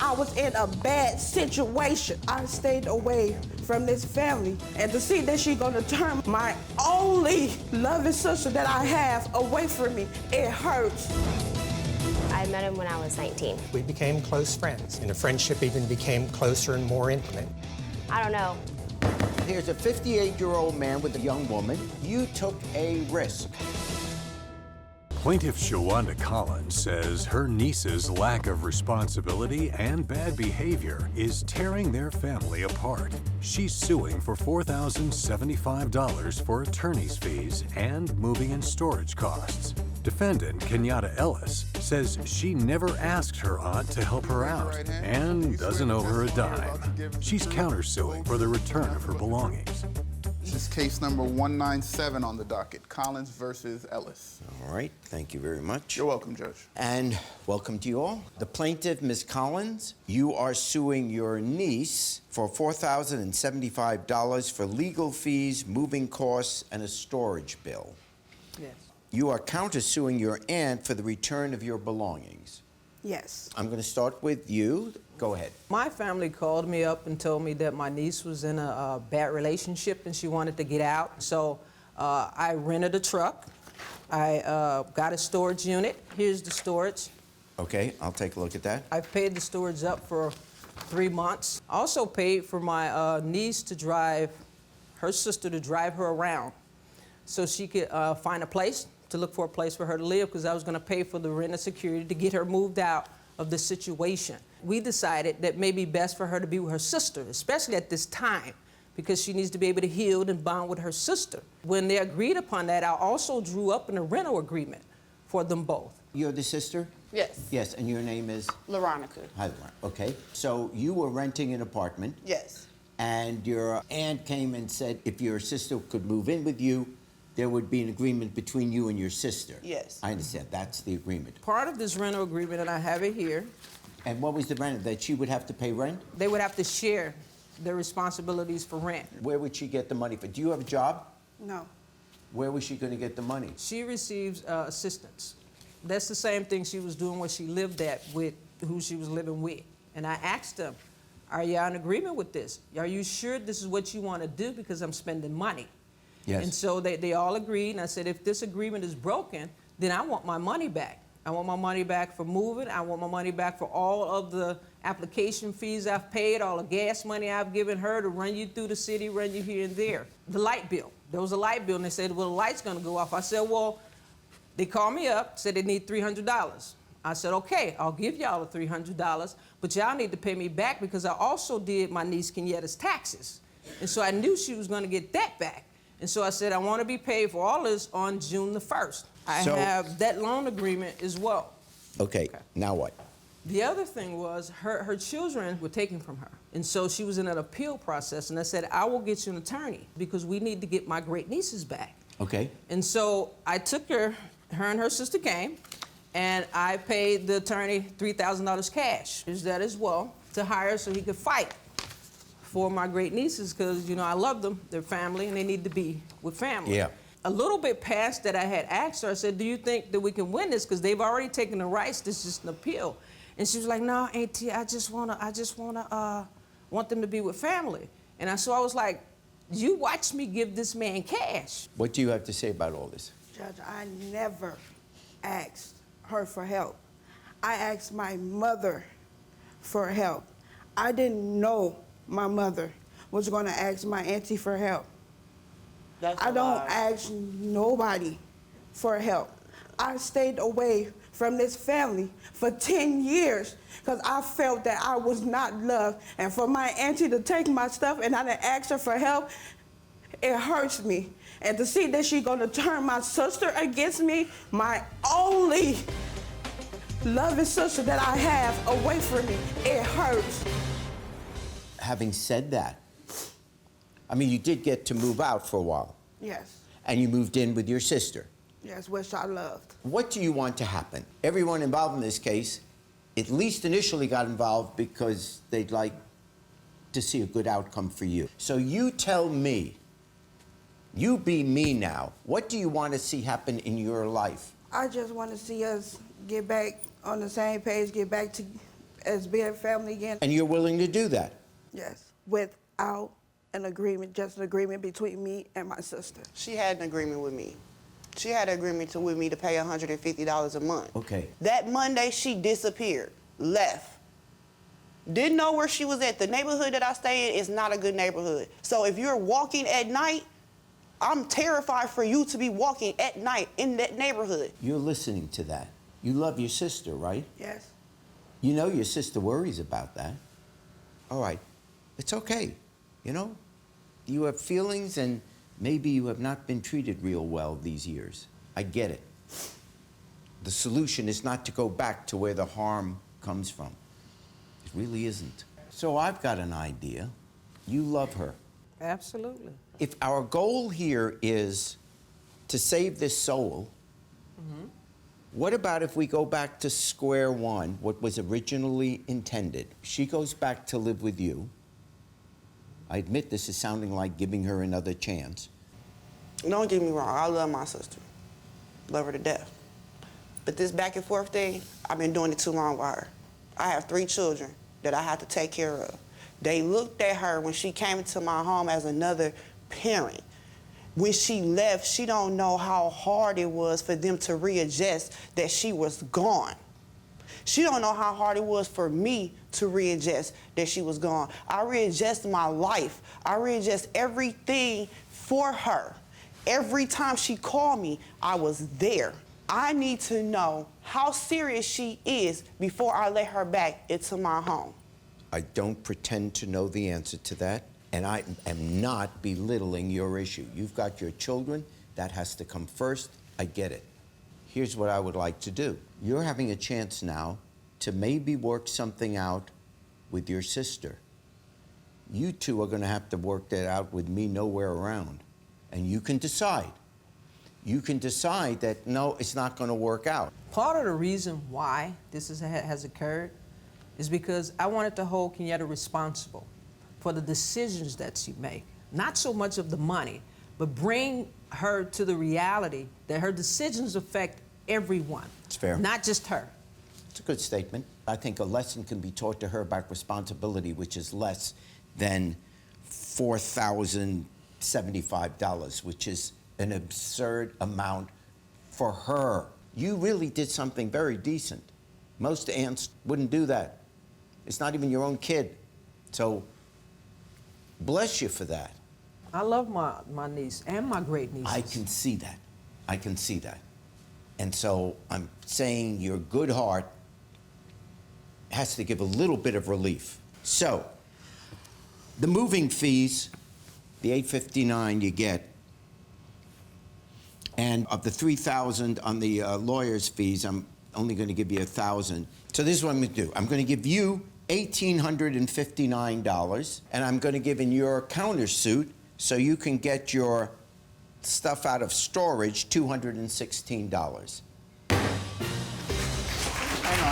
I was in a bad situation. I stayed away from this family, and to see that she's gonna turn my only loving sister that I have away from me, it hurts. I met him when I was 19. We became close friends, and the friendship even became closer and more intimate. I don't know. Here's a 58-year-old man with a young woman. You took a risk. Plaintiff Shawanda Collins says her niece's lack of responsibility and bad behavior is tearing their family apart. She's suing for $4,075 for attorney's fees and moving and storage costs. Defendant Kenyatta Ellis says she never asked her aunt to help her out and doesn't owe her a dime. She's countersuing for the return of her belongings. This is case number 197 on the docket, Collins versus Ellis. All right, thank you very much. You're welcome, Judge. And welcome to you all. The plaintiff, Ms. Collins, you are suing your niece for $4,075 for legal fees, moving costs, and a storage bill. Yes. You are countersuing your aunt for the return of your belongings. Yes. I'm going to start with you. Go ahead. My family called me up and told me that my niece was in a bad relationship and she wanted to get out. So I rented a truck. I got a storage unit. Here's the storage. Okay, I'll take a look at that. I've paid the storage up for 3 months. I also paid for my niece to drive, her sister to drive her around so she could find a place, to look for a place for her to live, because I was going to pay for the rent and security to get her moved out of the situation. We decided that it may be best for her to be with her sister, especially at this time, because she needs to be able to heal and bond with her sister. When they agreed upon that, I also drew up a rental agreement for them both. You're the sister? Yes. Yes, and your name is? Veronica. Hi, Veronica. Okay, so you were renting an apartment. Yes. And your aunt came and said if your sister could move in with you, there would be an agreement between you and your sister. Yes. I understand. That's the agreement. Part of this rental agreement, and I have it here, And what was the rent? That she would have to pay rent? they would have to share their responsibilities for rent. Where would she get the money for? Do you have a job? No. Where was she going to get the money? She receives assistance. That's the same thing she was doing where she lived at with who she was living with. And I asked them, are y'all in agreement with this? Are you sure this is what you want to do? Because I'm spending money. Yes. And so they all agreed, and I said, if this agreement is broken, then I want my money back. I want my money back for moving. I want my money back for all of the application fees I've paid, all the gas money I've given her to run you through the city, run you here and there. The light bill. There was a light bill, and they said, well, the light's going to go off. I said, well, they called me up, said they need $300. I said, okay, I'll give y'all the $300, but y'all need to pay me back because I also did my niece Kenyatta's taxes. And so I knew she was going to get that back. And so I said, I want to be paid for all this on June the 1st. I have that loan agreement as well. Okay, now what? The other thing was her children were taken from her. And so she was in an appeal process. And I said, I will get you an attorney because we need to get my great nieces back. Okay. And so I took her and her sister came, and I paid the attorney $3,000 cash. There's that as well, to hire so he could fight for my great nieces because, you know, I love them, they're family, and they need to be with family. Yeah. A little bit past that, I had asked her, I said, do you think that we can win this? Because they've already taken the rights, this is just an appeal. And she was like, no, Auntie, I just want them to be with family. And so I was like, you watch me give this man cash. What do you have to say about all this? Judge, I never asked her for help. I asked my mother for help. I didn't know my mother was going to ask my auntie for help. I don't ask nobody for help. I stayed away from this family for 10 years because I felt that I was not loved. And for my auntie to take my stuff and I didn't ask her for help, it hurts me. And to see that she's gonna turn my sister against me, my only loving sister that I have away from me, it hurts. Having said that, I mean, you did get to move out for a while. Yes. And you moved in with your sister. Yes, which I loved. What do you want to happen? Everyone involved in this case, at least initially got involved because they'd like to see a good outcome for you. So you tell me, you be me now, what do you want to see happen in your life? I just want to see us get back on the same page, get back as being family again. And you're willing to do that? Yes, without an agreement, just an agreement between me and my sister. She had an agreement with me. She had an agreement with me to pay $150 a month. Okay. That Monday, she disappeared, left. Didn't know where she was at. The neighborhood that I stay in is not a good neighborhood. So if you're walking at night, I'm terrified for you to be walking at night in that neighborhood. You're listening to that. You love your sister, right? Yes. You know your sister worries about that. All right. It's okay. You know, you have feelings and maybe you have not been treated real well these years. I get it. The solution is not to go back to where the harm comes from. It really isn't. So I've got an idea. You love her. Absolutely. If our goal here is to save this soul, what about if we go back to square one, what was originally intended? She goes back to live with you. I admit this is sounding like giving her another chance. Don't get me wrong, I love my sister. Love her to death. But this back and forth thing, I've been doing it too long with her. I have 3 children that I have to take care of. They looked at her when she came into my home as another parent. When she left, she don't know how hard it was for them to readjust that she was gone. She don't know how hard it was for me to readjust that she was gone. I readjust my life. I readjust everything for her. Every time she called me, I was there. I need to know how serious she is before I let her back into my home. I don't pretend to know the answer to that, and I am not belittling your issue. You've got your children. That has to come first. I get it. Here's what I would like to do. You're having a chance now to maybe work something out with your sister. You two are going to have to work that out with me nowhere around. And you can decide. You can decide that, no, it's not going to work out. Part of the reason why this has occurred is because I wanted to hold Kenyatta responsible for the decisions that she make. Not so much of the money, but bring her to the reality that her decisions affect everyone. It's fair. Not just her. It's a good statement. I think a lesson can be taught to her about responsibility, which is less than $4,075, which is an absurd amount for her. You really did something very decent. Most aunts wouldn't do that. It's not even your own kid. So, bless you for that. I love my niece and my great nieces. I can see that. I can see that. And so I'm saying your good heart has to give a little bit of relief. So, the moving fees, the $859 you get, and of the $3,000 on the lawyer's fees, I'm only going to give you $1,000. So this is what I'm going to do. I'm going to give you $1,859, and I'm going to give in your countersuit so you can get your stuff out of storage, $216. Hang on.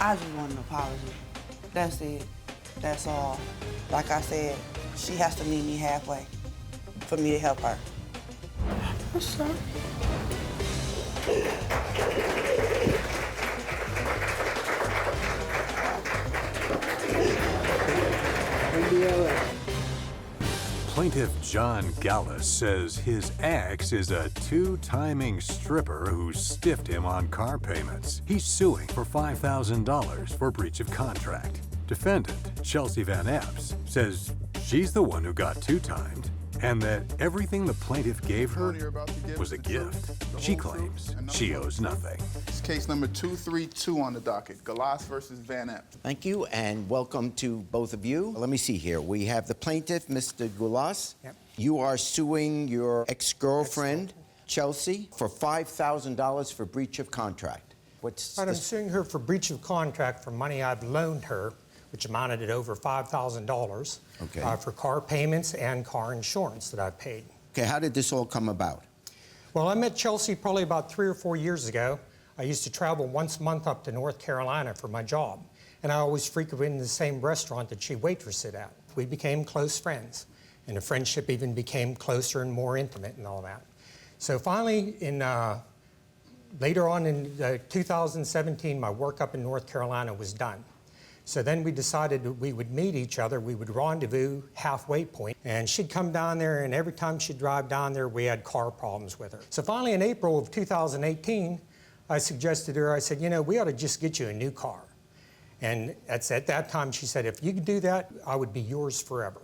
I just want an apology. That's it. That's all. Like I said, she has to meet me halfway for me to help her. I'm sorry. Plaintiff John Gulas says his ex is a 2-timing stripper who stiffed him on car payments. He's suing for $5,000 for breach of contract. Defendant Chelsea Van Epps says she's the one who got 2-timed and that everything the plaintiff gave her was a gift. She claims she owes nothing. It's case number 232 on the docket, Gulas versus Van Epps. Thank you, and welcome to both of you. Let me see here. We have the plaintiff, Mr. Gulas. Yep. You are suing your ex-girlfriend, Chelsea, for $5,000 for breach of contract. What's I'm this? suing her for breach of contract for money I've loaned her, which amounted at over $5,000 Okay. For car payments and car insurance that I've paid. Okay, how did this all come about? Well, I met Chelsea probably about 3 or 4 years ago. I used to travel once a month up to North Carolina for my job, and I always frequented the same restaurant that she waitressed at. We became close friends, and the friendship even became closer and more intimate and all that. So finally, in Later on in 2017, my work up in North Carolina was done. So then we decided that we would meet each other, we would rendezvous halfway point, and she'd come down there, and every time she'd drive down there, we had car problems with her. So finally in April of 2018, I suggested to her, I said, you know, we ought to just get you a new car. And at that time, she said, if you could do that, I would be yours forever.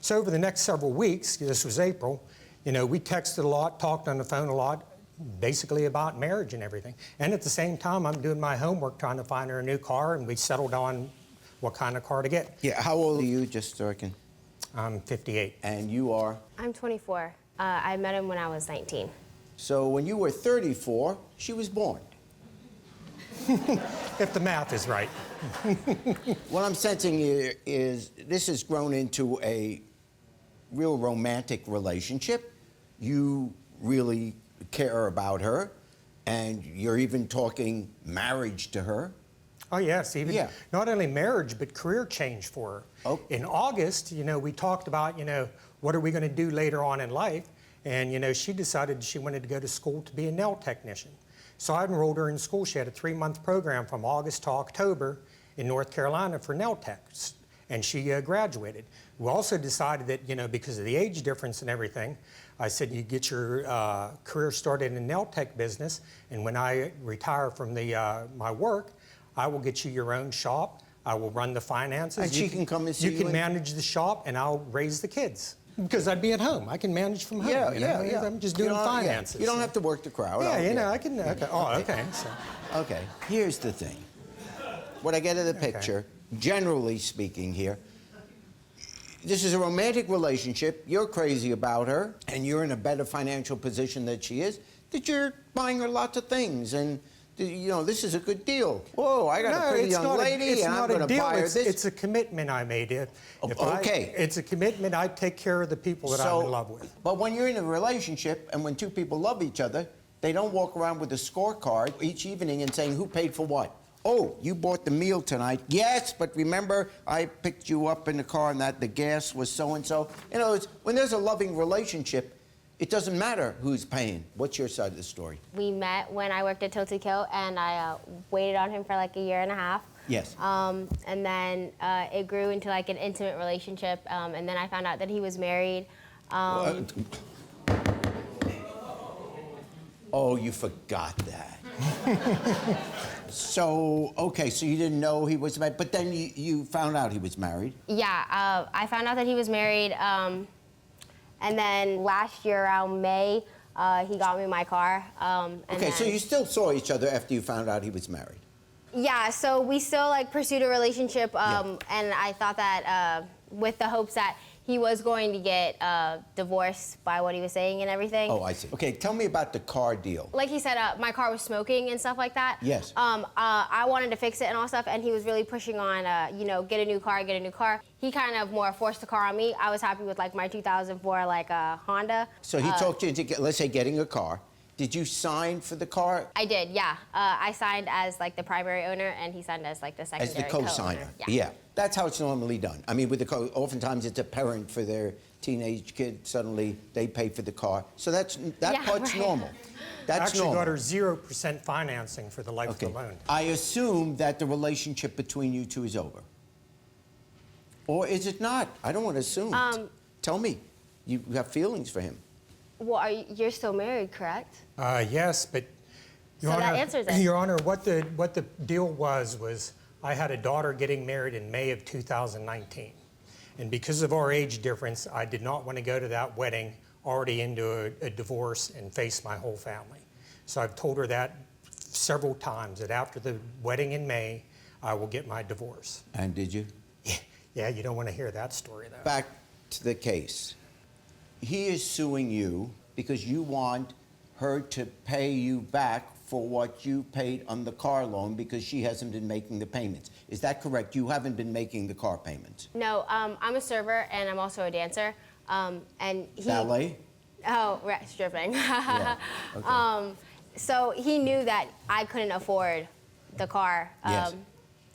So over the next several weeks, this was April, you know, we texted a lot, talked on the phone a lot, basically about marriage and everything. And at the same time, I'm doing my homework trying to find her a new car, and we settled on what kind of car to get. Yeah, how old are you, just so I can? I'm 58. And you are? I'm 24. I met him when I was 19. So when you were 34, she was born. If the math is right. What I'm sensing here is this has grown into a real romantic relationship. You really care about her, and you're even talking marriage to her. Oh yes, even Yeah. not only marriage, but career change for her. Oh. In August, you know, we talked about, you know, what are we going to do later on in life? And, you know, she decided she wanted to go to school to be a nail technician. So I enrolled her in school. She had a 3-month program from August to October in North Carolina for nail techs, and she graduated. We also decided that, you know, because of the age difference and everything, I said, you get your career started in the nail tech business, and when I retire from my work, I will get you your own shop. I will run the finances. And she can come and see you. You can manage the shop, and I'll raise the kids. Because I'd be at home. I can manage from home. Yeah, you know? yeah. I'm just doing finances. You don't have to work the crowd. Yeah, you know, I can. Okay. Oh, okay. So. Okay, here's the thing. What I get of the picture, generally speaking here, this is a romantic relationship. You're crazy about her, and you're in a better financial position than she is, that you're buying her lots of things, and you know, this is a good deal. Whoa, I got a pretty young lady, and I'm going to buy her this. It's a commitment I made. It's a commitment. I take care of the people that I'm in love with. But when you're in a relationship, and when two people love each other, they don't walk around with a scorecard each evening and saying, who paid for what? Oh, you bought the meal tonight. Yes, but remember, I picked you up in the car and that the gas was so-and-so. You know, when there's a loving relationship, it doesn't matter who's paying. What's your side of the story? We met when I worked at Totico, and I waited on him for like a year and a half. Yes. And then it grew into like an intimate relationship, and then I found out that he was married. Oh, you forgot that. So, okay, so you didn't know he was married, but then you found out he was married. Yeah, I found out that he was married, and then last year around May, he got me my car. Okay, so you still saw each other after you found out he was married? Yeah, so we still like pursued a relationship, and I thought that with the hopes that he was going to get divorced by what he was saying and everything. Oh, I see. Okay, tell me about the car deal. Like he said, my car was smoking and stuff like that. Yes. I wanted to fix it and all stuff, and he was really pushing on, you know, get a new car, get a new car. He kind of more forced the car on me. I was happy with like my 2004 like Honda. So he talked you into, let's say, getting a car. Did you sign for the car? I did, yeah. I signed as like the primary owner, and he signed as like the secondary As the co-signer. Yeah. That's how it's normally done. I mean, with the oftentimes it's a parent for their teenage kid. Suddenly they pay for the car. So that part's right. normal. That's Actually normal. got her 0% financing for the life of the loan. I assume that the relationship between you two is over. Or is it not? I don't want to assume. Tell me. You have feelings for him. Well, you're still married, correct? Yes, but Your So Honor, that answers it. Your Honor, what the deal was I had a daughter getting married in May of 2019. And because of our age difference, I did not want to go to that wedding already into a divorce and face my whole family. So I've told her that several times, that after the wedding in May, I will get my divorce. And did you? Yeah, you don't want to hear that story, though. Back to the case. He is suing you because you want her to pay you back for what you paid on the car loan because she hasn't been making the payments. Is that correct? You haven't been making the car payments? No, I'm a server and I'm also a dancer. And he, Ballet? Oh, right, stripping. Yeah. Okay. So he knew that I couldn't afford the car, Yes.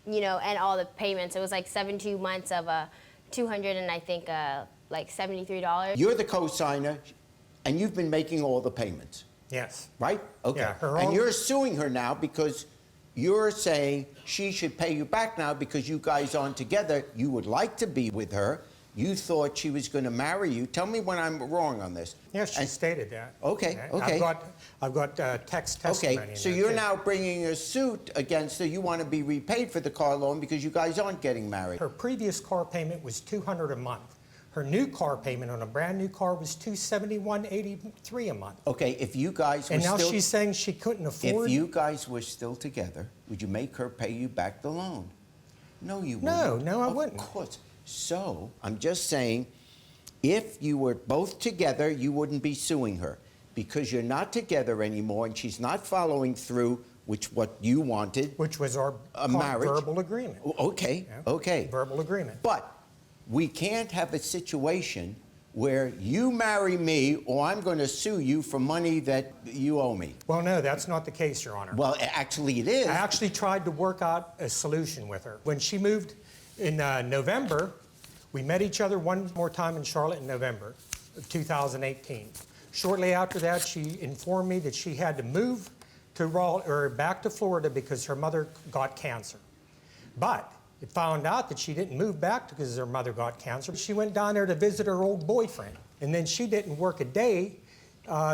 you know, and all the payments. It was like 72 months of $200 and I think like $73. You're the co-signer, and you've been making all the payments. Yes. right? Okay. Yeah, her and own- you're suing her now because you're saying she should pay you back now because you guys aren't together. You would like to be with her. You thought she was going to marry you. Tell me when I'm wrong on this. Yes, she stated that. Okay, okay. I've got text testimony. Okay, in so there, you're too. now bringing a suit against her. You want to be repaid for the car loan because you guys aren't getting married. Her previous car payment was $200 a month. Her new car payment on a brand new car was $271.83 a month. Okay, if you guys were And now still... she's saying she couldn't afford. If you guys were still together, would you make her pay you back the loan? No, you wouldn't. No, I wouldn't. Of course. So, I'm just saying, if you were both together, you wouldn't be suing her. Because you're not together anymore and she's not following through with what you wanted. Which was our marriage. verbal agreement. Okay, Yeah. okay. Verbal agreement. But we can't have a situation where you marry me or I'm going to sue you for money that you owe me. Well, no, that's not the case, Your Honor. Well, actually it is. I actually tried to work out a solution with her. When she moved in November, we met each other one more time in Charlotte in November of 2018. Shortly after that, she informed me that she had to move to back to Florida because her mother got cancer. But it found out that she didn't move back because her mother got cancer. She went down there to visit her old boyfriend. And then she didn't work a day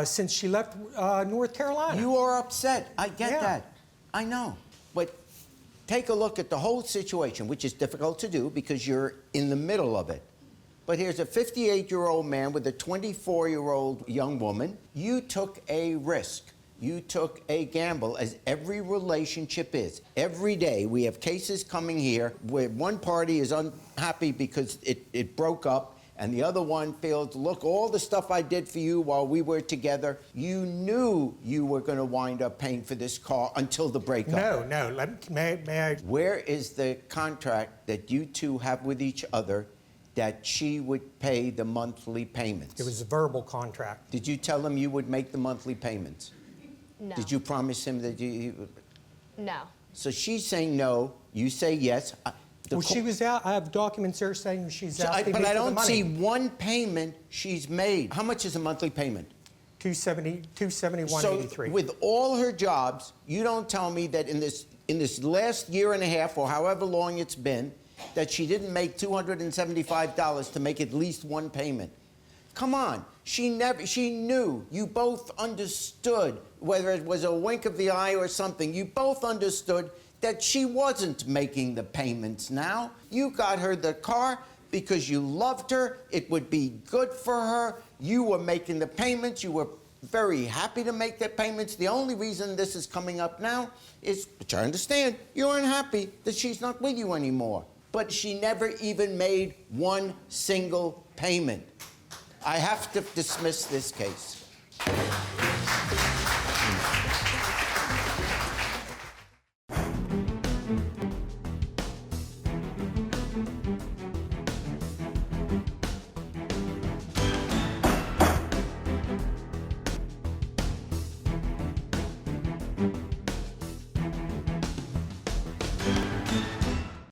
since she left North Carolina. You are upset. I get Yeah. that. I know. But take a look at the whole situation, which is difficult to do because you're in the middle of it. But here's a 58-year-old man with a 24-year-old young woman. You took a risk. You took a gamble, as every relationship is. Every day we have cases coming here where one party is unhappy because it broke up, and the other one feels, look, all the stuff I did for you while we were together, you knew you were going to wind up paying for this car until the breakup. No. May I? Where is the contract that you two have with each other that she would pay the monthly payments? It was a verbal contract. Did you tell him you would make the monthly payments? No. Did you promise him that you... No. So she's saying no, you say yes. Well, she was out. I have documents there saying she's asking But me I for the don't money. see one payment she's made. How much is a monthly payment? $271.83. So with all her jobs, you don't tell me that in this last year and a half or however long it's been, that she didn't make $275 to make at least one payment. Come on. She knew. You both understood, whether it was a wink of the eye or something, you both understood that she wasn't making the payments now. You got her the car because you loved her. It would be good for her. You were making the payments. You were very happy to make the payments. The only reason this is coming up now is, which I understand, you're unhappy that she's not with you anymore. But she never even made one single payment. I have to dismiss this case.